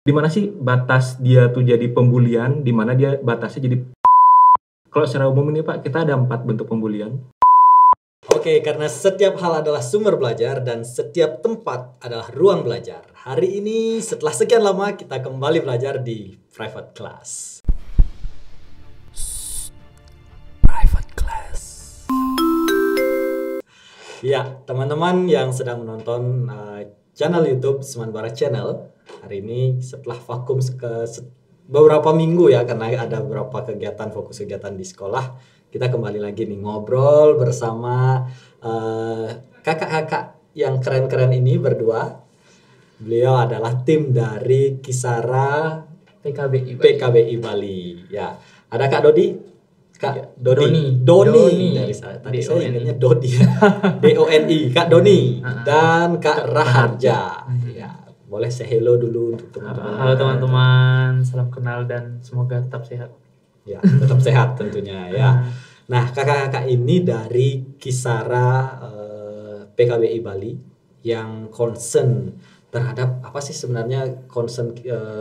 Di mana sih batas dia tuh jadi pembulian, di mana dia batasnya jadi kalau secara umum ini Pak, kita ada 4 bentuk pembulian. Oke, karena setiap hal adalah sumber belajar dan setiap tempat adalah ruang belajar. Hari ini setelah sekian lama kita kembali belajar di private class. Private class. Ya, teman-teman yang sedang menonton channel YouTube Semanbara Channel, hari ini setelah vakum beberapa minggu ya, karena ada beberapa kegiatan, fokus kegiatan di sekolah, kita kembali lagi nih ngobrol bersama kakak-kakak yang keren-keren ini berdua. Beliau adalah tim dari Kisara PKBI Bali. Ya, ada Kak Dodi, Kak Doni. Dari tadi saya ingatnya Dodi, DONI, Kak Doni dan Kak Raharja. Ya, boleh say hello dulu untuk teman-teman. Halo teman-teman, salam kenal dan semoga tetap sehat. Ya, tetap sehat tentunya ya. Nah, kakak-kakak ini dari Kisara PKBI Bali yang concern terhadap apa sih sebenarnya concern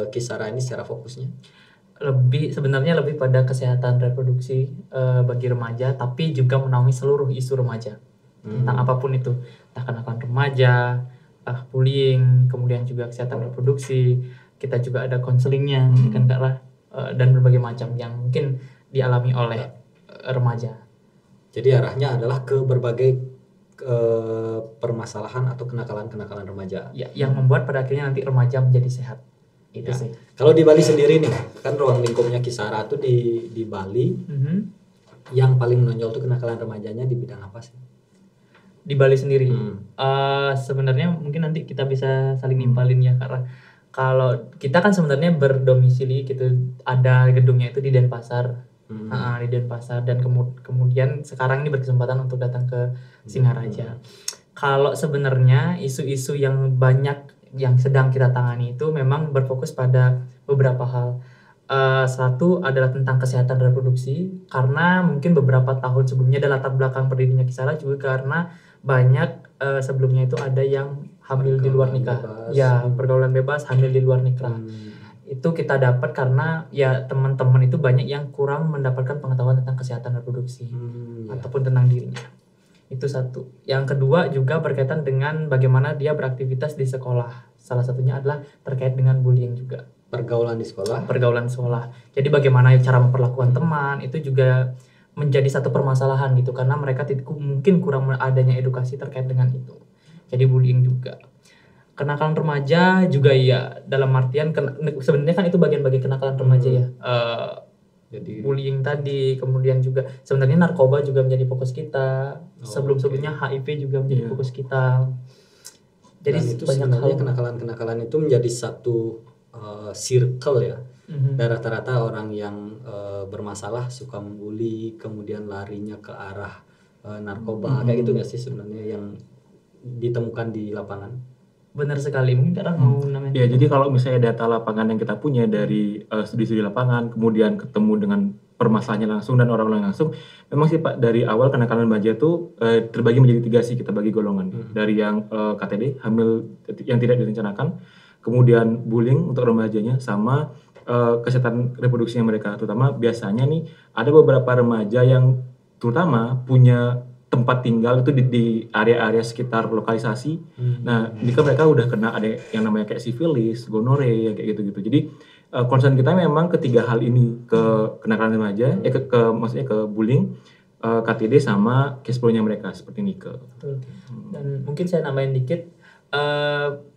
Kisara ini secara fokusnya? Sebenarnya lebih pada kesehatan reproduksi bagi remaja, tapi juga menaungi seluruh isu remaja tentang apapun itu, entah kenakalan remaja, bullying, kemudian juga kesehatan reproduksi. Kita juga ada konselingnya, kan Kak Rah, dan berbagai macam yang mungkin dialami oleh remaja. Jadi arahnya adalah ke berbagai permasalahan atau kenakalan-kenakalan remaja. Ya, yang membuat pada akhirnya nanti remaja menjadi sehat. Itu ya. sih. Kalau di Bali sendiri nih, kan ruang lingkupnya Kisara tuh di Bali. Yang paling menonjol tuh kenakalan remajanya di bidang apa sih? Di Bali sendiri. Sebenarnya mungkin nanti kita bisa saling nimpalin ya, karena kalau kita kan sebenarnya berdomisili gitu, ada gedungnya itu di Denpasar. Di Denpasar, dan kemudian sekarang ini berkesempatan untuk datang ke Singaraja. Kalau sebenarnya isu-isu yang banyak yang sedang kita tangani itu memang berfokus pada beberapa hal. Satu adalah tentang kesehatan reproduksi, karena mungkin beberapa tahun sebelumnya dan latar belakang berdirinya Kisara juga karena banyak sebelumnya itu ada yang hamil di luar nikah. Ya, pergaulan bebas, hamil di luar nikah. Itu kita dapat karena ya teman-teman itu banyak yang kurang mendapatkan pengetahuan tentang kesehatan reproduksi ataupun tentang dirinya. Itu satu. Yang kedua juga berkaitan dengan bagaimana dia beraktivitas di sekolah. Salah satunya adalah terkait dengan bullying juga. Pergaulan di sekolah. Jadi bagaimana cara memperlakukan teman itu juga menjadi satu permasalahan gitu, karena mereka mungkin kurang adanya edukasi terkait dengan itu. Jadi bullying juga. Kenakalan remaja juga ya, dalam artian sebenarnya kan itu bagian-bagian kenakalan remaja ya. Jadi bullying tadi, kemudian juga sebenarnya narkoba juga menjadi fokus kita. Sebelumnya HIV juga menjadi fokus kita. Jadi itu banyak sebenarnya hal. kenakalan itu menjadi satu circle ya. Dan rata-rata orang yang bermasalah suka membuli, kemudian larinya ke arah narkoba, kayak gitu nggak sih sebenarnya yang ditemukan di lapangan? Benar sekali, mungkin karena mau namanya. Ya, jadi kalau misalnya data lapangan yang kita punya dari studi-studi lapangan, kemudian ketemu dengan permasalahannya langsung dan orang-orang langsung, memang sih Pak, dari awal kenakalan remaja itu terbagi menjadi 3 sih, kita bagi golongan. Dari yang KTD, hamil yang tidak direncanakan, kemudian bullying untuk remajanya, sama kesehatan reproduksinya mereka. Terutama biasanya nih ada beberapa remaja yang terutama punya tempat tinggal itu di area-area sekitar lokalisasi. Nah, ini kan mereka udah kena ada yang namanya kayak sifilis, gonore, kayak gitu-gitu. Jadi concern kita memang ketiga hal ini, ke kenakalan remaja, maksudnya ke bullying, KTD sama case flow-nya mereka seperti Nike. Dan mungkin saya nambahin dikit,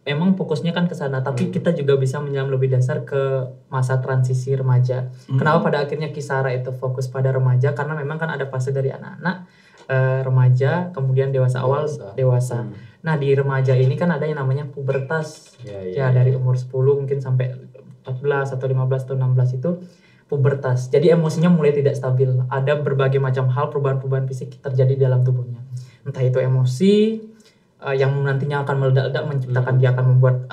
emang fokusnya kan ke sana, tapi kita juga bisa menyelam lebih dasar ke masa transisi remaja. Kenapa pada akhirnya Kisara itu fokus pada remaja? Karena memang kan ada fase dari anak-anak, remaja, kemudian dewasa. Nah, di remaja ini kan ada yang namanya pubertas. Dari umur 10 mungkin sampai 14 atau 15 atau 16 itu pubertas. Jadi emosinya mulai tidak stabil. Ada berbagai macam hal, perubahan-perubahan fisik terjadi dalam tubuhnya. Entah itu emosi yang nantinya akan meledak-ledak, menciptakan dia akan membuat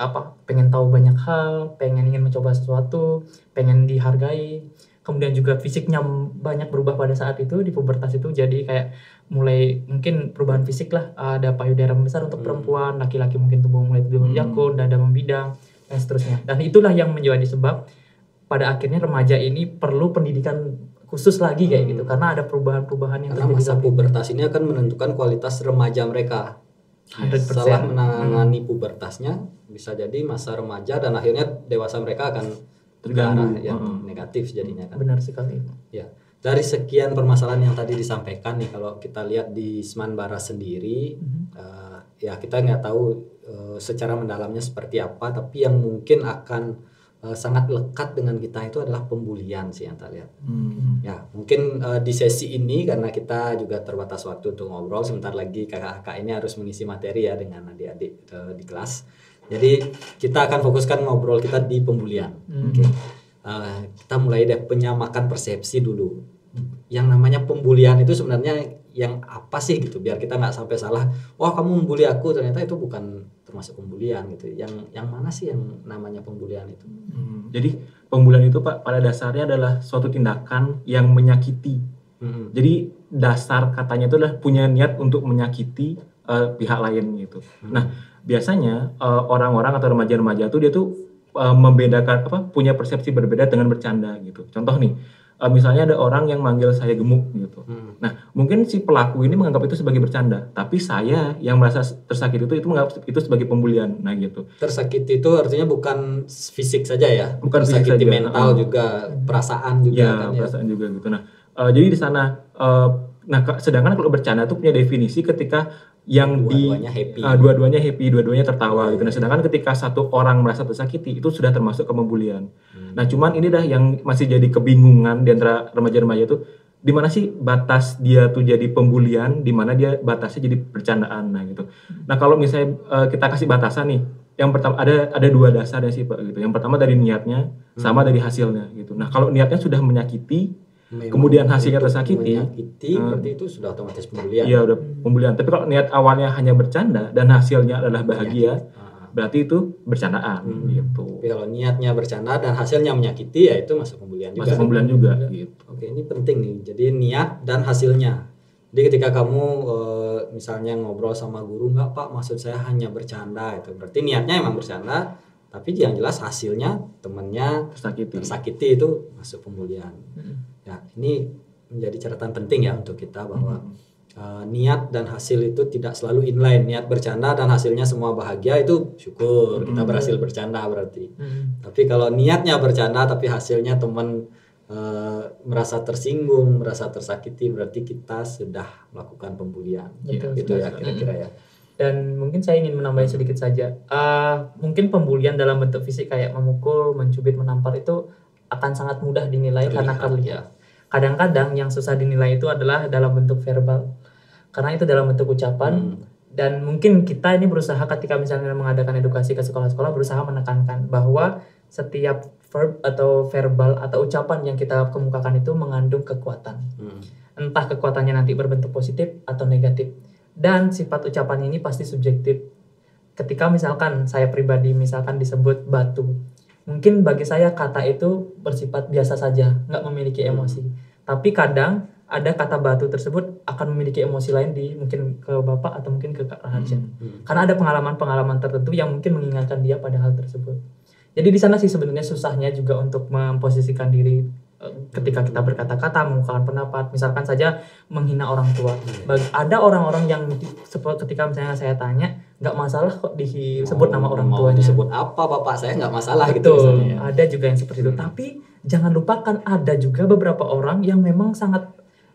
pengen tahu banyak hal, ingin mencoba sesuatu, pengen dihargai. Kemudian juga fisiknya banyak berubah pada saat itu, di pubertas itu. Jadi kayak mulai mungkin perubahan fisik lah, ada payudara besar untuk perempuan, laki-laki mungkin tubuh mulai jakun, dada membidang, dan seterusnya. Dan itulah yang menjadi sebab pada akhirnya remaja ini perlu pendidikan khusus lagi kayak gitu, karena ada perubahan-perubahan yang Karena terjadi masa pubertas ini akan menentukan kualitas remaja mereka. 100%. Salah menangani pubertasnya bisa jadi masa remaja dan akhirnya dewasa mereka akan terganggu yang negatif jadinya kan. Benar sekali. Ya. Dari sekian permasalahan yang tadi disampaikan nih, kalau kita lihat di Seman Bara sendiri, ya kita nggak tahu secara mendalamnya seperti apa, tapi yang mungkin akan sangat lekat dengan kita itu adalah pembulian sih yang kita lihat. Ya mungkin di sesi ini karena kita juga terbatas waktu untuk ngobrol, sebentar lagi kakak-kakak ini harus mengisi materi ya dengan adik-adik di kelas. Jadi kita akan fokuskan ngobrol kita di pembulian. Oke. Kita mulai dari penyamakan persepsi dulu. Yang namanya pembulian itu sebenarnya yang apa sih gitu, biar kita nggak sampai salah. Wah kamu membuli aku, ternyata itu bukan termasuk pembulian gitu. Yang mana sih yang namanya pembulian itu? Jadi pembulian itu Pak pada dasarnya adalah suatu tindakan yang menyakiti. Jadi dasar katanya itu adalah punya niat untuk menyakiti pihak lain gitu. Nah biasanya orang-orang atau remaja-remaja tuh dia tuh membedakan punya persepsi berbeda dengan bercanda gitu. Contoh nih, misalnya ada orang yang manggil saya gemuk gitu. Nah, mungkin si pelaku ini menganggap itu sebagai bercanda, tapi saya yang merasa tersakiti itu menganggap itu sebagai pembulian. Nah, gitu. Tersakiti itu artinya bukan fisik saja ya, bukan tersakiti fisik saja, mental juga, perasaan juga ya, kan perasaan juga gitu. Nah, jadi di sana sedangkan kalau bercanda itu punya definisi ketika yang dua-duanya happy, dua-duanya tertawa gitu. Nah, sedangkan ketika satu orang merasa tersakiti itu sudah termasuk pembulian. Nah, cuman ini dah yang masih jadi kebingungan di antara remaja-remaja itu, di mana sih batas dia tuh jadi pembulian, di mana dia batasnya jadi bercandaan. Nah, gitu. Nah, kalau misalnya kita kasih batasan nih, yang pertama ada dua dasarnya sih Pak gitu. Yang pertama dari niatnya sama dari hasilnya gitu. Nah, kalau niatnya sudah menyakiti kemudian hasilnya tersakiti, berarti itu sudah otomatis pembulian. Iya, udah pembulian. Tapi kalau niat awalnya hanya bercanda dan hasilnya adalah bahagia, berarti itu bercandaan gitu. Tapi kalau niatnya bercanda dan hasilnya menyakiti, ya itu masuk pembulian juga. Masuk pembulian juga gitu. Oke, ini penting nih. Jadi niat dan hasilnya. Jadi ketika kamu misalnya ngobrol sama guru, enggak Pak, maksud saya hanya bercanda itu. Berarti niatnya emang bercanda, tapi yang jelas hasilnya temannya tersakiti itu masuk pembulian. Ya, ini menjadi catatan penting ya untuk kita bahwa niat dan hasil itu tidak selalu inline. Niat bercanda dan hasilnya semua bahagia itu syukur kita berhasil bercanda berarti. Tapi kalau niatnya bercanda tapi hasilnya teman merasa tersinggung, merasa tersakiti, berarti kita sudah melakukan pembulian. Gitu ya kira-kira ya. Dan mungkin saya ingin menambahkan sedikit saja. Mungkin pembulian dalam bentuk fisik kayak memukul, mencubit, menampar itu akan sangat mudah dinilai karena terlihat. Ya. Kadang-kadang yang susah dinilai itu adalah dalam bentuk verbal. Karena itu dalam bentuk ucapan. Dan mungkin kita ini berusaha ketika misalnya mengadakan edukasi ke sekolah-sekolah berusaha menekankan bahwa setiap verb atau verbal atau ucapan yang kita kemukakan itu mengandung kekuatan. Entah kekuatannya nanti berbentuk positif atau negatif. Dan sifat ucapan ini pasti subjektif. Ketika misalkan saya pribadi misalkan disebut batu, mungkin bagi saya kata itu bersifat biasa saja, nggak memiliki emosi. Tapi kadang ada kata batu tersebut akan memiliki emosi lain di mungkin ke Bapak atau mungkin ke Kak Raharja. Karena ada pengalaman-pengalaman tertentu yang mungkin mengingatkan dia pada hal tersebut. Jadi di sana sih sebenarnya susahnya juga untuk memposisikan diri ketika kita berkata-kata, mengungkapkan pendapat, misalkan saja menghina orang tua. Ada orang-orang yang ketika misalnya saya tanya, nggak masalah kok disebut nama orang tuanya. Disebut apa Bapak, saya nggak masalah. Betul, gitu. ada juga yang seperti itu. Tapi jangan lupakan ada juga beberapa orang yang memang sangat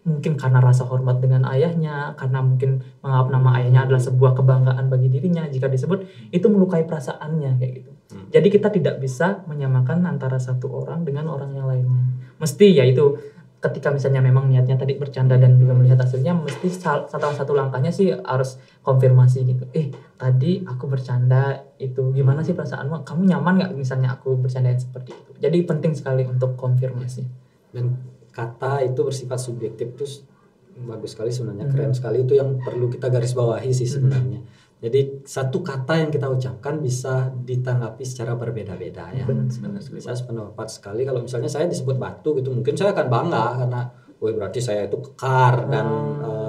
mungkin karena rasa hormat dengan ayahnya, karena mungkin menganggap nama ayahnya adalah sebuah kebanggaan bagi dirinya, jika disebut itu melukai perasaannya kayak gitu. Jadi kita tidak bisa menyamakan antara satu orang dengan orang yang lainnya. Mesti yaitu ketika misalnya memang niatnya tadi bercanda dan juga melihat hasilnya, mesti satu langkahnya sih harus konfirmasi gitu. Tadi aku bercanda itu gimana sih perasaanmu? Kamu nyaman nggak misalnya aku bercandain seperti itu? Jadi penting sekali untuk konfirmasi. Dan kata itu bersifat subjektif itu bagus sekali sebenarnya, keren sekali, itu yang perlu kita garis bawahi sih sebenarnya. Jadi satu kata yang kita ucapkan bisa ditanggapi secara berbeda-beda ya. Benar sekali. Saya sependapat sekali kalau misalnya saya disebut batu gitu, mungkin saya akan bangga karena woi berarti saya itu kekar dan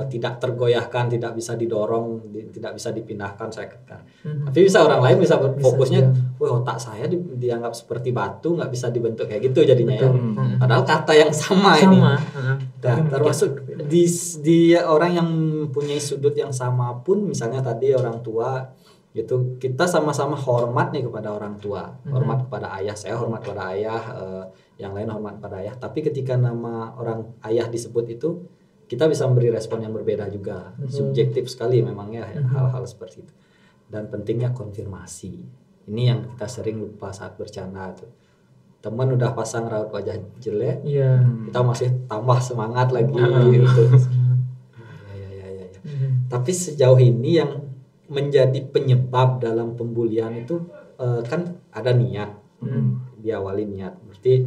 tidak tergoyahkan, tidak bisa didorong, tidak bisa dipindahkan, saya kekar. Tapi bisa orang lain bisa fokusnya, woi otak saya dianggap seperti batu, nggak bisa dibentuk kayak gitu jadinya ya. Padahal kata yang sama ini. Dan termasuk di orang yang mempunyai sudut yang sama pun, misalnya tadi orang tua gitu, kita sama-sama hormat nih kepada orang tua, hormat kepada ayah, saya hormat kepada ayah, yang lain hormat kepada ayah. Tapi ketika nama orang ayah disebut itu, kita bisa memberi respon yang berbeda juga. Subjektif sekali memangnya hal-hal seperti itu. Dan pentingnya konfirmasi. Ini yang kita sering lupa saat bercanda tuh. Teman udah pasang raut wajah jelek, kita masih tambah semangat lagi gitu. Ya. Tapi sejauh ini yang menjadi penyebab dalam pembulian itu kan ada niat, diawali niat. Berarti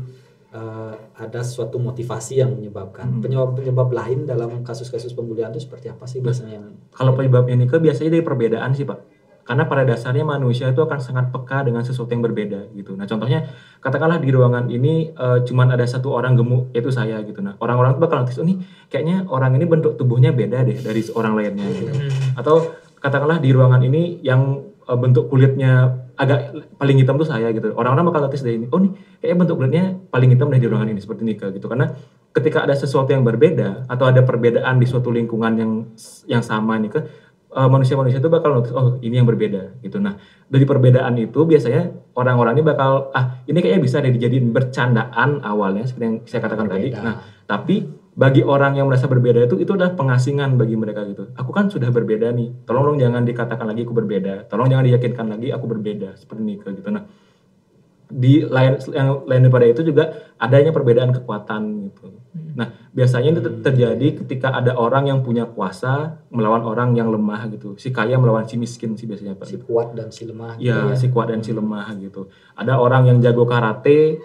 ada suatu motivasi yang menyebabkan. Penyebab lain dalam kasus-kasus pembulian itu seperti apa sih biasanya? Kalau penyebabnya ini biasanya dari perbedaan sih Pak. Karena pada dasarnya manusia itu akan sangat peka dengan sesuatu yang berbeda gitu. Nah contohnya katakanlah di ruangan ini cuman ada satu orang gemuk, yaitu saya gitu. Nah orang-orang itu bakal notice, nih kayaknya orang ini bentuk tubuhnya beda deh dari orang lainnya gitu. Atau katakanlah di ruangan ini yang bentuk kulitnya agak paling hitam tuh saya gitu. Orang-orang bakal notice dari ini, oh nih kayaknya bentuk kulitnya paling hitam dari ruangan ini, seperti Nika gitu. Karena ketika ada sesuatu yang berbeda atau ada perbedaan di suatu lingkungan yang sama nih manusia-manusia itu bakal notice, oh ini yang berbeda gitu. Nah dari perbedaan itu biasanya orang-orang ini bakal ini kayaknya bisa deh dijadiin bercandaan awalnya seperti yang saya katakan tadi. Nah tapi bagi orang yang merasa berbeda itu adalah pengasingan bagi mereka gitu. Aku kan sudah berbeda nih, tolong dong jangan dikatakan lagi aku berbeda, tolong jangan diyakinkan lagi aku berbeda, seperti ini gitu. Nah di yang lain daripada itu juga adanya perbedaan kekuatan gitu. Nah biasanya itu terjadi ketika ada orang yang punya kuasa melawan orang yang lemah gitu. Si kaya melawan si miskin sih biasanya Pak. Si kuat dan si lemah. Ya, si kuat dan si lemah gitu. Ada orang yang jago karate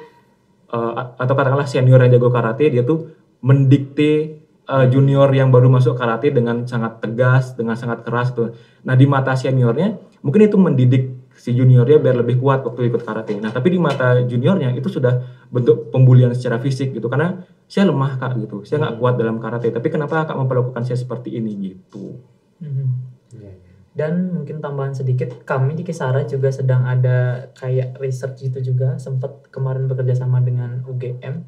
atau katakanlah senior yang jago karate, dia tuh mendikte junior yang baru masuk karate dengan sangat tegas, dengan sangat keras tuh. Nah di mata seniornya mungkin itu mendidik si juniornya biar lebih kuat waktu ikut karate. Nah tapi di mata juniornya itu sudah bentuk pembulian secara fisik gitu, karena saya lemah kak gitu, saya nggak kuat dalam karate. Tapi kenapa kak memperlakukan saya seperti ini gitu? Dan mungkin tambahan sedikit, kami di Kisara juga sedang ada kayak research gitu juga, sempat kemarin bekerja sama dengan UGM.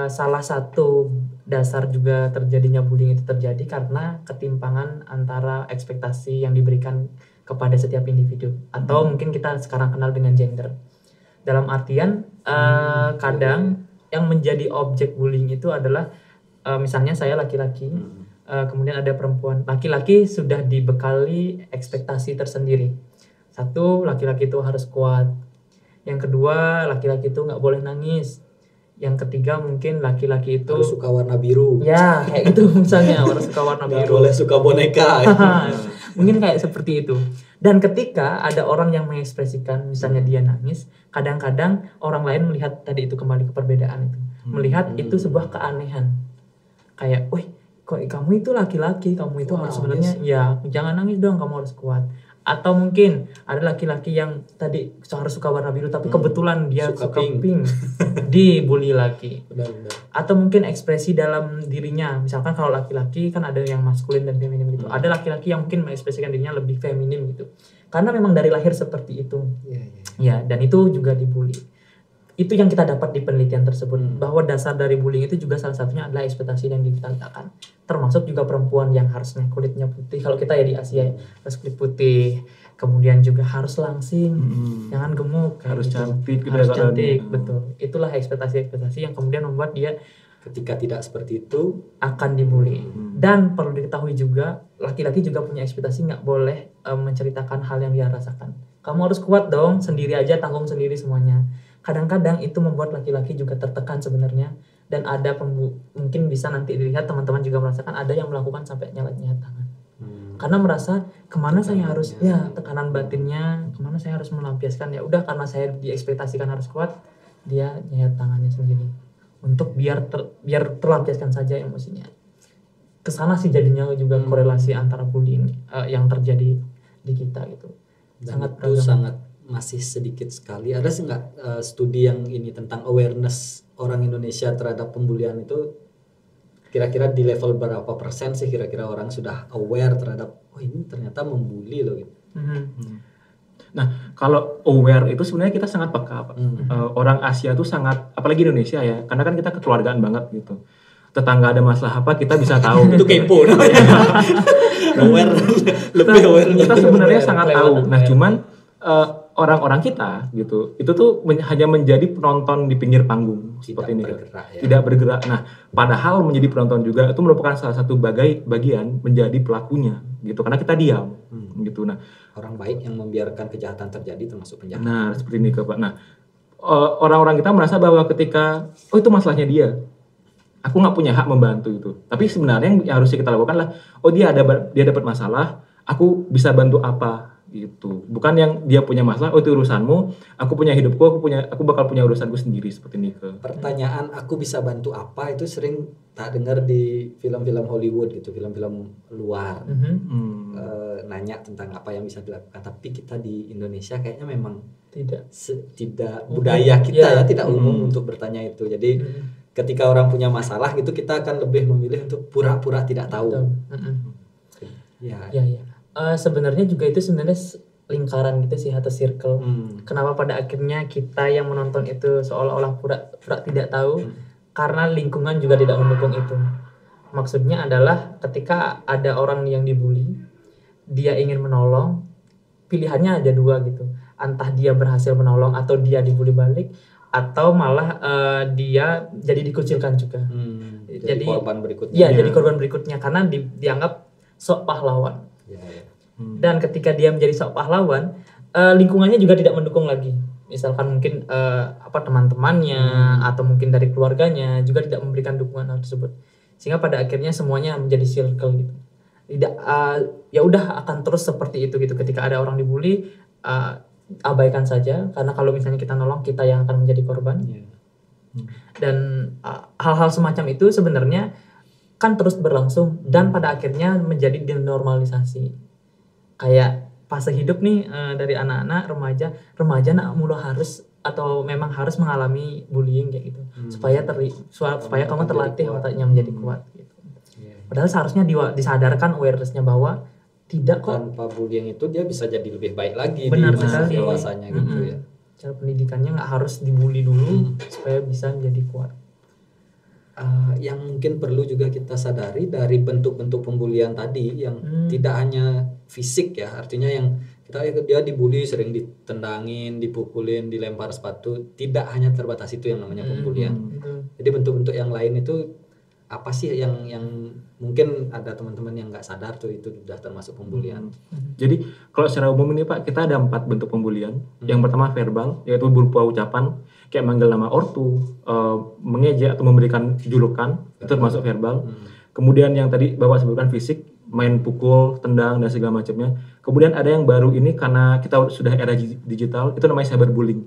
Salah satu dasar juga terjadinya bullying itu terjadi karena ketimpangan antara ekspektasi yang diberikan kepada setiap individu, atau mungkin kita sekarang kenal dengan gender. Dalam artian kadang yang menjadi objek bullying itu adalah misalnya saya laki-laki, kemudian ada perempuan. Laki-laki sudah dibekali ekspektasi tersendiri. Satu, laki-laki itu harus kuat. Yang kedua, laki-laki itu nggak boleh nangis. Yang ketiga mungkin laki-laki itu harus suka warna biru. Ya, kayak gitu misalnya, harus suka warna biru. Nggak boleh suka boneka. Mungkin kayak seperti itu. Dan ketika ada orang yang mengekspresikan, misalnya dia nangis, kadang-kadang orang lain melihat tadi itu, kembali ke perbedaan itu. Melihat itu sebuah keanehan. Kayak, wih, kok kamu itu laki-laki, kamu itu harus sebenarnya ya jangan nangis dong, kamu harus kuat. Atau mungkin ada laki-laki yang tadi harus suka warna biru tapi kebetulan dia suka pink dibully lagi. Benar. Atau mungkin ekspresi dalam dirinya, misalkan kalau laki-laki kan ada yang maskulin dan feminim gitu. Ada laki-laki yang mungkin mengekspresikan dirinya lebih feminim gitu, karena memang dari lahir seperti itu. Ya, dan itu juga dibully. Itu yang kita dapat di penelitian tersebut, bahwa dasar dari bullying itu juga salah satunya adalah ekspektasi yang diletakkan. Termasuk juga perempuan yang harusnya kulitnya putih, kalau kita ya di Asia ya, harus kulit putih, kemudian juga harus langsing, jangan gemuk, harus gitu. cantik, harus cantik, betul. Itulah ekspektasi yang kemudian membuat dia ketika tidak seperti itu akan dibully. Dan perlu diketahui juga, laki-laki juga punya ekspektasi, nggak boleh menceritakan hal yang dia rasakan. Kamu harus kuat dong, sendiri aja, tanggung sendiri semuanya. Kadang-kadang itu membuat laki-laki juga tertekan sebenarnya, dan ada mungkin bisa nanti dilihat teman-teman juga merasakan ada yang melakukan sampai nyelat-nyelat tangan. Karena merasa kemana saya harus tekanan batinnya, kemana saya harus melampiaskan, ya udah karena saya diekspektasikan harus kuat, dia nyelat tangannya sendiri untuk biar terlampiaskan saja emosinya. Kesana sih jadinya juga korelasi antara bullying yang terjadi di kita gitu. Dan itu sangat masih sedikit sekali. Ada sih nggak studi yang ini tentang awareness orang Indonesia terhadap pembulian itu kira-kira di level berapa persen sih kira-kira orang sudah aware terhadap ini ternyata membuli loh gitu. Nah, kalau aware itu sebenarnya kita sangat peka, Pak. Orang Asia tuh sangat, apalagi Indonesia ya, karena kan kita kekeluargaan banget gitu. Tetangga ada masalah apa kita bisa tahu. Itu kepo namanya. Aware, lebih aware. Kita sebenarnya sangat tahu. Nah, cuman orang-orang kita gitu, itu tuh hanya menjadi penonton di pinggir panggung seperti ini. Tidak bergerak. Nah, padahal menjadi penonton juga itu merupakan salah satu bagian menjadi pelakunya gitu, karena kita diam gitu. Nah, orang baik yang membiarkan kejahatan terjadi termasuk penjahat. Nah, seperti ini Pak. Nah, orang-orang kita merasa bahwa ketika itu masalahnya dia, aku nggak punya hak membantu itu. Tapi sebenarnya yang harusnya kita lakukan lah, dia dapat masalah, aku bisa bantu apa gitu. Bukan yang dia punya masalah, itu urusanmu, aku punya hidupku, aku bakal punya urusanku sendiri seperti ini Pertanyaan aku bisa bantu apa itu sering tak dengar di film-film Hollywood gitu, film-film luar. Nanya tentang apa yang bisa dilakukan, tapi kita di Indonesia kayaknya memang tidak budaya kita ya tidak umum untuk bertanya itu. Jadi ketika orang punya masalah gitu kita akan lebih memilih untuk pura-pura tidak tahu. Ya. Sebenarnya juga itu sebenarnya lingkaran gitu sih atau circle. Kenapa pada akhirnya kita yang menonton itu seolah-olah pura-pura tidak tahu? Karena lingkungan juga tidak mendukung itu. Maksudnya adalah ketika ada orang yang dibully, dia ingin menolong, pilihannya ada dua gitu. Entah dia berhasil menolong atau dia dibully balik, atau malah dia jadi dikucilkan juga. Jadi korban berikutnya. Iya, jadi korban berikutnya karena dianggap sok pahlawan. Dan ketika dia menjadi sok pahlawan, lingkungannya juga tidak mendukung lagi. Misalkan mungkin teman-temannya atau mungkin dari keluarganya juga tidak memberikan dukungan hal tersebut. Sehingga pada akhirnya semuanya menjadi circle gitu. Tidak ya udah akan terus seperti itu gitu. Ketika ada orang dibully, abaikan saja karena kalau misalnya kita nolong, kita yang akan menjadi korban. Dan hal-hal semacam itu sebenarnya kan terus berlangsung dan pada akhirnya menjadi denormalisasi. Kayak fase hidup nih dari anak-anak remaja nak mulai harus atau memang harus mengalami bullying kayak gitu supaya kamu terlatih otaknya menjadi kuat gitu. Padahal seharusnya disadarkan awareness-nya bahwa tidak kok, tanpa bullying itu dia bisa jadi lebih baik lagi. Benar di masa dewasanya gitu ya. Cara pendidikannya nggak harus dibully dulu supaya bisa menjadi kuat. Yang mungkin perlu juga kita sadari dari bentuk-bentuk pembulian tadi yang tidak hanya fisik ya, artinya yang dia dibully sering ditendangin, dipukulin, dilempar sepatu, tidak hanya terbatas itu yang namanya pembulian. Jadi bentuk-bentuk yang lain itu apa sih yang mungkin ada teman-teman yang nggak sadar tuh itu sudah termasuk pembulian. Jadi kalau secara umum ini Pak, kita ada 4 bentuk pembulian. Yang pertama verbal, yaitu berupa ucapan kayak manggil nama ortu, mengejek atau memberikan julukan, itu termasuk verbal. Kemudian yang tadi Bapak sebutkan fisik, main pukul, tendang dan segala macamnya. Kemudian ada yang baru ini karena kita sudah era digital, itu namanya cyberbullying.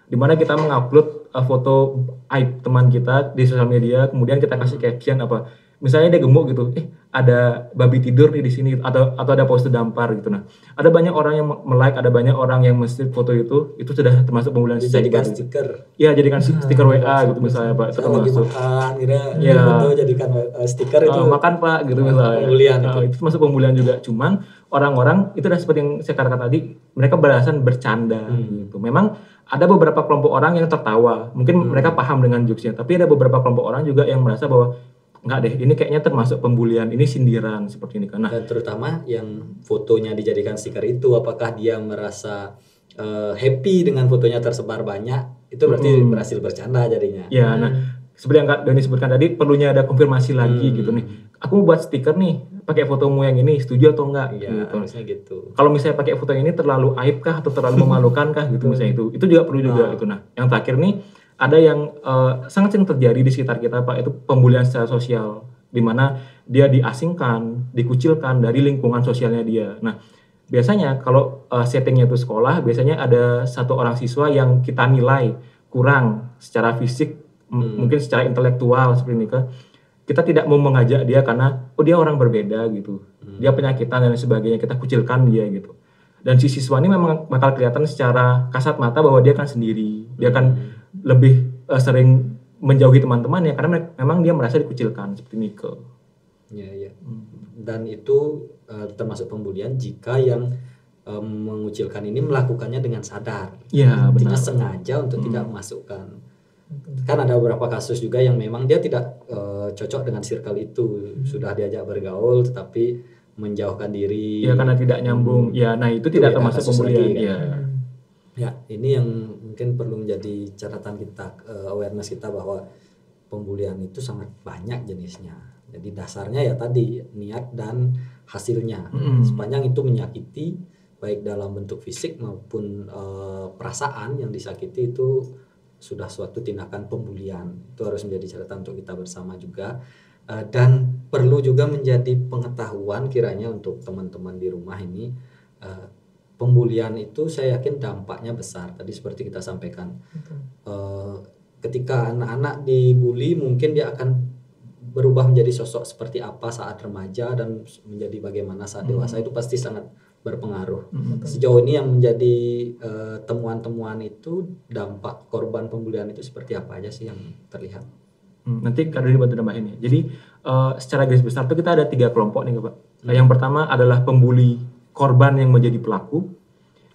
Di mana kita mengupload foto aib teman kita di sosial media, kemudian kita kasih caption apa, misalnya dia gemuk gitu, ada babi tidur nih di sini, atau ada pose dampar gitu. Nah, ada banyak orang yang like, ada banyak orang yang mesti foto itu sudah termasuk pembulian. Dijadikan stiker. Iya, jadikan stiker WA gitu misalnya Pak. Itu termasuk. Makan, foto jadikan stiker itu. Makan Pak gitu misalnya. Pembulian itu termasuk pembulian juga. Cuman orang-orang itu udah seperti yang saya katakan tadi, mereka beralasan bercanda gitu. Memang ada beberapa kelompok orang yang tertawa, mungkin mereka paham dengan jokesnya, tapi ada beberapa kelompok orang juga yang merasa bahwa enggak deh, ini kayaknya termasuk pembulian, ini sindiran seperti ini kan. Dan terutama yang fotonya dijadikan stiker itu, apakah dia merasa happy dengan fotonya tersebar banyak, itu berarti berhasil bercanda jadinya. Ya, nah seperti yang Kak Doni sebutkan tadi, perlunya ada konfirmasi lagi gitu nih. Aku mau buat stiker nih, pakai fotomu yang ini, setuju atau enggak? Iya, harusnya gitu. Kalau misalnya pakai foto yang ini terlalu aib kah atau terlalu memalukan kah gitu misalnya itu juga perlu juga gitu. Nah, yang terakhir nih ada yang sangat sering terjadi di sekitar kita Pak, itu pembulian secara sosial, di mana dia diasingkan, dikucilkan dari lingkungan sosialnya dia. Nah, biasanya kalau settingnya itu sekolah, biasanya ada satu orang siswa yang kita nilai kurang secara fisik, mungkin secara intelektual seperti ini kan. Kita tidak mau mengajak dia karena dia orang berbeda gitu, dia penyakitan dan sebagainya, kita kucilkan dia gitu. Dan si siswa ini memang bakal kelihatan secara kasat mata bahwa dia kan sendiri, dia kan lebih sering menjauhi teman-temannya karena memang dia merasa dikucilkan seperti Nike. Ya. Dan itu termasuk pembulian jika yang mengucilkan ini melakukannya dengan sadar. Iya, Artinya benar. sengaja untuk tidak memasukkan. Kan ada beberapa kasus juga yang memang dia tidak cocok dengan circle itu, sudah diajak bergaul tetapi menjauhkan diri. Ya karena tidak nyambung. Ya, nah itu tidak termasuk pembulian. Lagi, kan? Ya. Ya, ini yang mungkin perlu menjadi catatan kita, awareness kita bahwa pembulian itu sangat banyak jenisnya. Jadi dasarnya ya tadi niat dan hasilnya. Sepanjang itu menyakiti baik dalam bentuk fisik maupun perasaan yang disakiti itu sudah suatu tindakan pembulian. Itu harus menjadi catatan untuk kita bersama juga. Dan perlu juga menjadi pengetahuan kiranya untuk teman-teman di rumah ini, pembulian itu saya yakin dampaknya besar. Tadi seperti kita sampaikan, ketika anak-anak dibully mungkin dia akan berubah menjadi sosok seperti apa saat remaja dan menjadi bagaimana saat dewasa, itu pasti sangat berpengaruh. Sejauh ini yang menjadi temuan-temuan itu, dampak korban pembulian itu seperti apa aja sih yang terlihat? Nanti Kak Dodi bantu nambahin ya. Jadi secara garis besar tuh kita ada 3 kelompok nih Pak. Yang pertama adalah pembuli korban yang menjadi pelaku.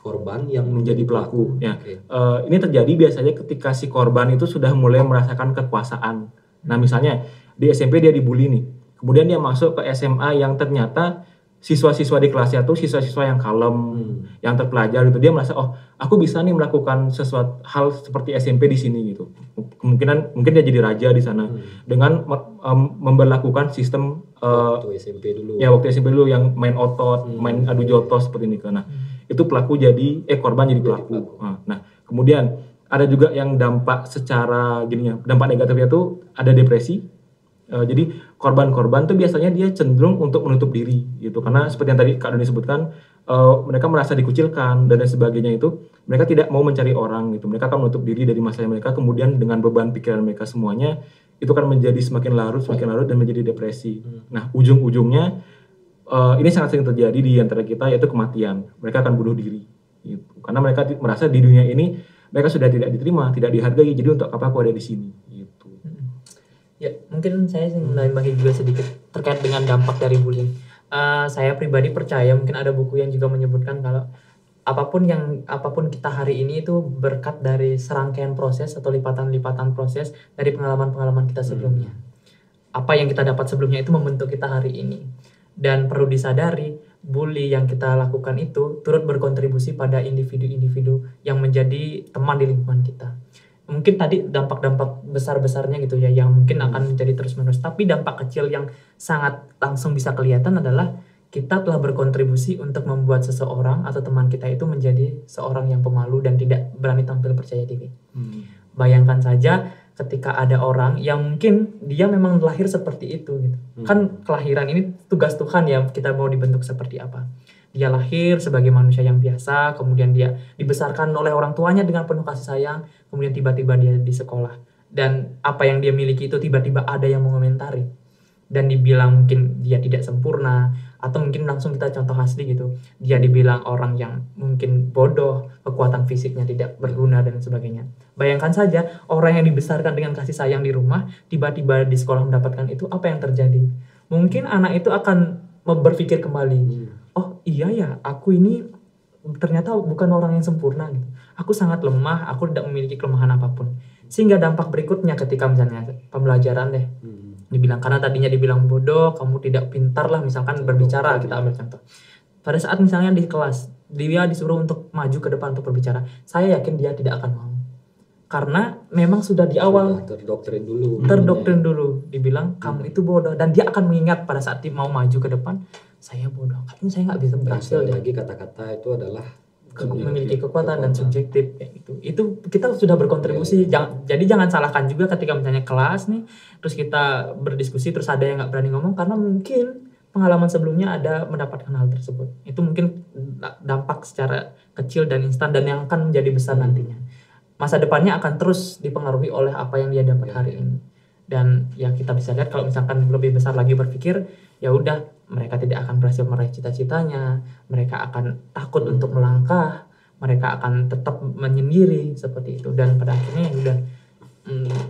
Korban yang menjadi pelaku. Ya. Okay. Ini terjadi biasanya ketika si korban itu sudah mulai merasakan kekuasaan. Nah misalnya di SMP dia dibully nih, kemudian dia masuk ke SMA yang ternyata siswa-siswa di kelasnya tuh siswa-siswa yang kalem, yang terpelajar gitu. Dia merasa aku bisa nih melakukan sesuatu hal seperti SMP di sini gitu. Mungkin dia jadi raja di sana dengan memberlakukan sistem waktu SMP dulu. Ya waktu SMP dulu yang main otot, main adu jotos seperti ini. Nah itu pelaku korban jadi pelaku. Nah kemudian ada juga yang dampak secara dampak negatifnya tuh ada depresi. Jadi korban-korban tuh biasanya dia cenderung untuk menutup diri gitu, karena seperti yang tadi Kak Doni sebutkan, mereka merasa dikucilkan dan lain sebagainya, itu mereka tidak mau mencari orang gitu, mereka akan menutup diri dari masalah mereka, kemudian dengan beban pikiran mereka semuanya itu kan menjadi semakin larut dan menjadi depresi. Nah ujung-ujungnya ini sangat sering terjadi di antara kita, yaitu kematian. Mereka akan bunuh diri gitu, karena mereka merasa di dunia ini mereka sudah tidak diterima, tidak dihargai, jadi untuk apa aku ada di sini gitu. Ya, mungkin saya nambahin juga sedikit terkait dengan dampak dari bullying. Saya pribadi percaya mungkin ada buku yang juga menyebutkan kalau apapun kita hari ini itu berkat dari serangkaian proses atau lipatan-lipatan proses dari pengalaman-pengalaman kita sebelumnya. Apa yang kita dapat sebelumnya itu membentuk kita hari ini. Dan perlu disadari, bully yang kita lakukan itu turut berkontribusi pada individu-individu yang menjadi teman di lingkungan kita. Mungkin tadi dampak-dampak besar-besarnya gitu ya, yang mungkin akan menjadi terus-menerus. Tapi dampak kecil yang sangat langsung bisa kelihatan adalah kita telah berkontribusi untuk membuat seseorang atau teman kita itu menjadi seorang yang pemalu dan tidak berani tampil percaya diri. Bayangkan saja ketika ada orang yang mungkin dia memang lahir seperti itu gitu. Kan kelahiran ini tugas Tuhan ya, kita mau dibentuk seperti apa. Dia lahir sebagai manusia yang biasa, kemudian dia dibesarkan oleh orang tuanya dengan penuh kasih sayang, kemudian tiba-tiba dia di sekolah. Dan apa yang dia miliki itu tiba-tiba ada yang mengomentari. Dan dibilang mungkin dia tidak sempurna, atau mungkin langsung kita contoh asli gitu. Dia dibilang orang yang mungkin bodoh, kekuatan fisiknya tidak berguna dan sebagainya. Bayangkan saja orang yang dibesarkan dengan kasih sayang di rumah, tiba-tiba di sekolah mendapatkan itu, apa yang terjadi? Mungkin anak itu akan berpikir kembali, oh iya ya, aku ini ternyata bukan orang yang sempurna gitu. Aku sangat lemah, aku tidak memiliki kelemahan apapun. Sehingga dampak berikutnya ketika misalnya pembelajaran deh, dibilang karena tadinya dibilang bodoh, kamu tidak pintar lah misalkan berbicara, kita ambil contoh. Pada saat misalnya di kelas, dia disuruh untuk maju ke depan untuk berbicara, saya yakin dia tidak akan mau. Karena memang sudah di awal terdoktrin dulu dibilang kamu itu bodoh, dan dia akan mengingat pada saat dia mau maju ke depan, saya bodoh, kayaknya saya nggak bisa berhasil. Lagi kata-kata itu adalah memiliki kekuatan dan subjektif kayak gitu. Itu kita sudah berkontribusi. Jadi jangan salahkan juga ketika misalnya kelas nih, terus kita berdiskusi terus ada yang nggak berani ngomong karena mungkin pengalaman sebelumnya ada mendapatkan hal tersebut. Itu mungkin dampak secara kecil dan instan dan yang akan menjadi besar nantinya. Masa depannya akan terus dipengaruhi oleh apa yang dia dapat hari ini. Dan ya kita bisa lihat kalau misalkan lebih besar lagi berpikir, ya udah mereka tidak akan berhasil meraih cita-citanya, mereka akan takut untuk melangkah, mereka akan tetap menyendiri seperti itu, dan pada akhirnya ya udah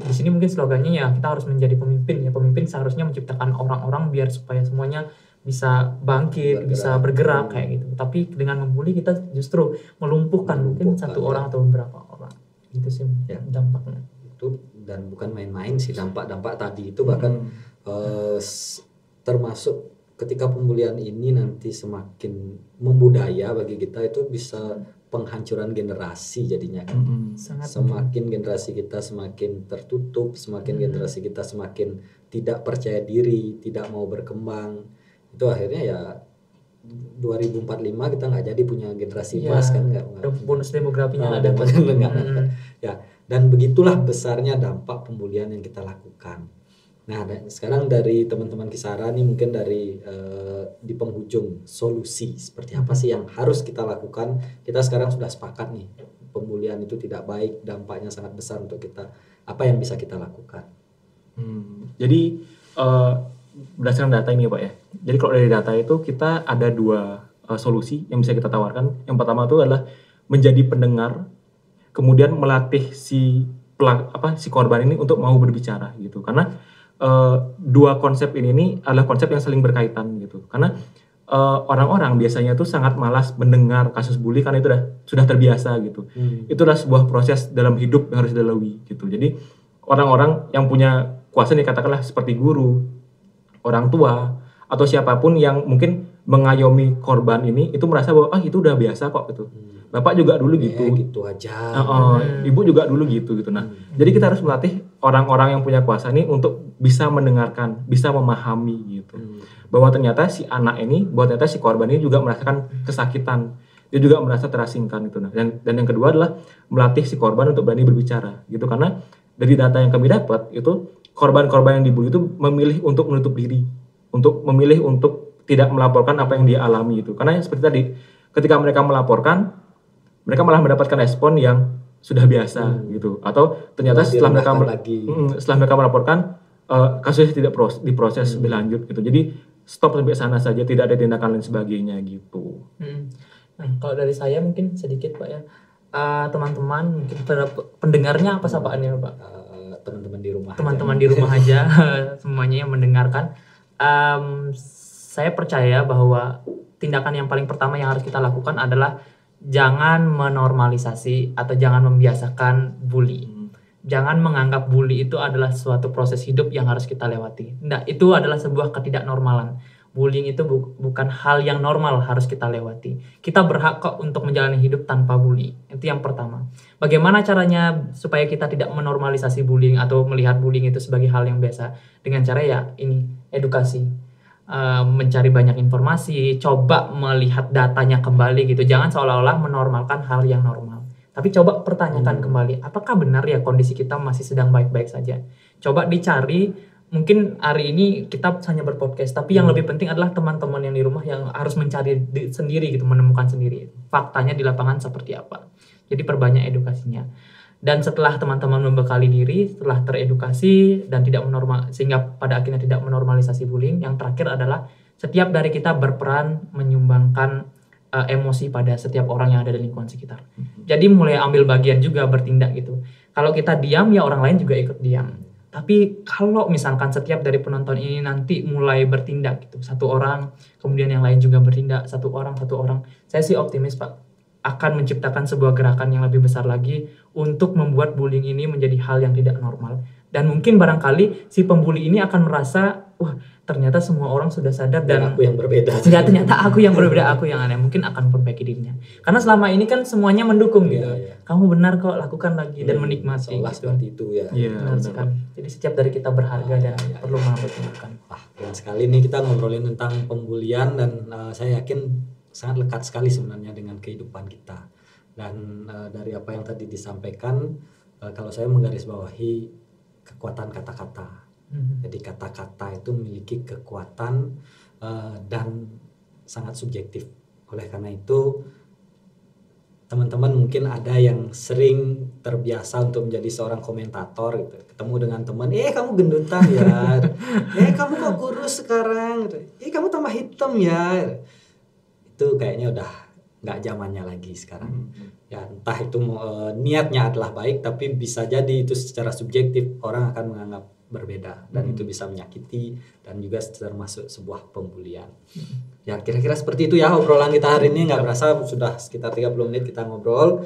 di sini mungkin slogannya ya kita harus menjadi pemimpin ya. Pemimpin seharusnya menciptakan orang-orang biar supaya semuanya bisa bangkit, bisa bergerak kayak gitu. Tapi dengan membuli kita justru melumpuhkan mungkin satu orang atau beberapa orang. Itu sih dampaknya. Itu dan bukan main-main sih dampak-dampak tadi itu, bahkan termasuk ketika pembulian ini nanti semakin membudaya bagi kita, itu bisa penghancuran generasi jadinya kan. Semakin generasi kita semakin tertutup, semakin generasi kita semakin tidak percaya diri, tidak mau berkembang. Itu akhirnya ya 2045 kita nggak jadi punya generasi emas kan, nggak bonus demografinya ada ya. Dan begitulah besarnya dampak pembulian yang kita lakukan. Nah, sekarang dari teman-teman Kisara nih mungkin dari di penghujung solusi seperti apa sih yang harus kita lakukan. Kita sekarang sudah sepakat nih pembulian itu tidak baik, dampaknya sangat besar untuk kita. Apa yang bisa kita lakukan? Jadi berdasarkan data ini ya Pak ya. Jadi kalau dari data itu kita ada 2 solusi yang bisa kita tawarkan. Yang pertama itu adalah menjadi pendengar, kemudian melatih si korban ini untuk mau berbicara gitu. Karena 2 konsep ini adalah konsep yang saling berkaitan gitu. Karena orang-orang biasanya tuh sangat malas mendengar kasus bully karena itu sudah terbiasa gitu. Itu adalah sebuah proses dalam hidup yang harus dilalui gitu. Jadi orang-orang yang punya kuasa nih, katakanlah seperti guru, orang tua, atau siapapun yang mungkin mengayomi korban ini itu merasa bahwa itu udah biasa kok gitu. Bapak juga dulu gitu. Gitu aja. Ibu juga dulu gitu. Nah, jadi kita harus melatih orang-orang yang punya kuasa ini untuk bisa mendengarkan, bisa memahami gitu. Bahwa ternyata si anak ini, bahwa ternyata si korban ini juga merasakan kesakitan. Dia juga merasa terasingkan gitu. Nah, dan yang kedua adalah melatih si korban untuk berani berbicara gitu. Karena dari data yang kami dapat itu korban-korban yang dibully itu memilih untuk menutup diri, untuk memilih untuk tidak melaporkan apa yang dia alami itu. Karena seperti tadi, ketika mereka melaporkan, mereka malah mendapatkan respon yang sudah biasa gitu. Atau ternyata setelah mereka melaporkan, kasusnya tidak diproses lebih lanjut gitu. Jadi stop sampai sana saja, tidak ada tindakan lain sebagainya gitu. Nah, kalau dari saya mungkin sedikit Pak ya, teman-teman mungkin pendengarnya apa sapaannya Pak? Teman-teman di rumah aja semuanya yang mendengarkan. Saya percaya bahwa tindakan yang paling pertama yang harus kita lakukan adalah jangan menormalisasi atau jangan membiasakan bully. Jangan menganggap bully itu adalah suatu proses hidup yang harus kita lewati. Nah, itu adalah sebuah ketidaknormalan. Bullying itu bukan hal yang normal harus kita lewati. Kita berhak kok untuk menjalani hidup tanpa bully. Itu yang pertama. Bagaimana caranya supaya kita tidak menormalisasi bullying atau melihat bullying itu sebagai hal yang biasa? Dengan cara ya ini, edukasi. Mencari banyak informasi, coba melihat datanya kembali gitu. Jangan seolah-olah menormalkan hal yang normal. Tapi coba pertanyakan kembali, apakah benar ya kondisi kita masih sedang baik-baik saja? Coba dicari. Mungkin hari ini kita hanya berpodcast, tapi yang lebih penting adalah teman-teman yang di rumah yang harus mencari sendiri gitu, menemukan sendiri faktanya di lapangan seperti apa. Jadi perbanyak edukasinya. Dan setelah teman-teman membekali diri, setelah teredukasi dan tidak sehingga pada akhirnya tidak menormalisasi bullying, yang terakhir adalah setiap dari kita berperan menyumbangkan emosi pada setiap orang yang ada di lingkungan sekitar. Jadi mulai ambil bagian juga bertindak gitu. Kalau kita diam ya orang lain juga ikut diam. Tapi kalau misalkan setiap dari penonton ini nanti mulai bertindak gitu, satu orang, kemudian yang lain juga bertindak, satu orang, saya sih optimis Pak, akan menciptakan sebuah gerakan yang lebih besar lagi untuk membuat bullying ini menjadi hal yang tidak normal. Dan mungkin barangkali si pembuli ini akan merasa, wah ternyata semua orang sudah sadar dan aku yang berbeda. Ternyata aku yang berbeda, aku yang aneh. Mungkin akan perbaiki dirinya. Karena selama ini kan semuanya mendukung gitu. Kamu benar kok, lakukan lagi dan menikmati. Gitu. Seperti itu ya. Benar sekali. Jadi setiap dari kita berharga dan perlu mengambil tindakan. Keren sekali nih kita ngobrolin tentang pembulian dan saya yakin sangat lekat sekali sebenarnya dengan kehidupan kita. Dan dari apa yang tadi disampaikan, kalau saya menggarisbawahi kekuatan kata-kata. Jadi kata-kata itu memiliki kekuatan dan sangat subjektif. Oleh karena itu teman-teman mungkin ada yang sering terbiasa untuk menjadi seorang komentator gitu. Ketemu dengan teman, kamu gendutan ya. Kamu kok kurus sekarang gitu. Kamu tambah hitam ya. Itu kayaknya udah nggak zamannya lagi sekarang. Ya entah itu niatnya adalah baik, tapi bisa jadi itu secara subjektif orang akan menganggap berbeda dan itu bisa menyakiti dan juga termasuk sebuah pembulian. Ya kira-kira seperti itu ya obrolan kita hari ini. Nggak berasa sudah sekitar 30 menit kita ngobrol.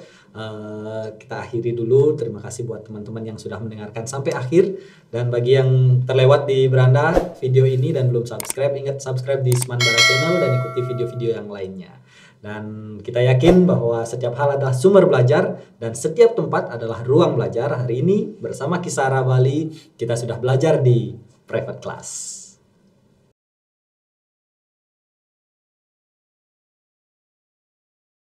Kita akhiri dulu. Terima kasih buat teman-teman yang sudah mendengarkan sampai akhir, dan bagi yang terlewat di beranda video ini dan belum subscribe, ingat subscribe di Seman Bara Channel dan ikuti video-video yang lainnya. Dan kita yakin bahwa setiap hal adalah sumber belajar dan setiap tempat adalah ruang belajar. Hari ini bersama Kisara Bali kita sudah belajar di private class.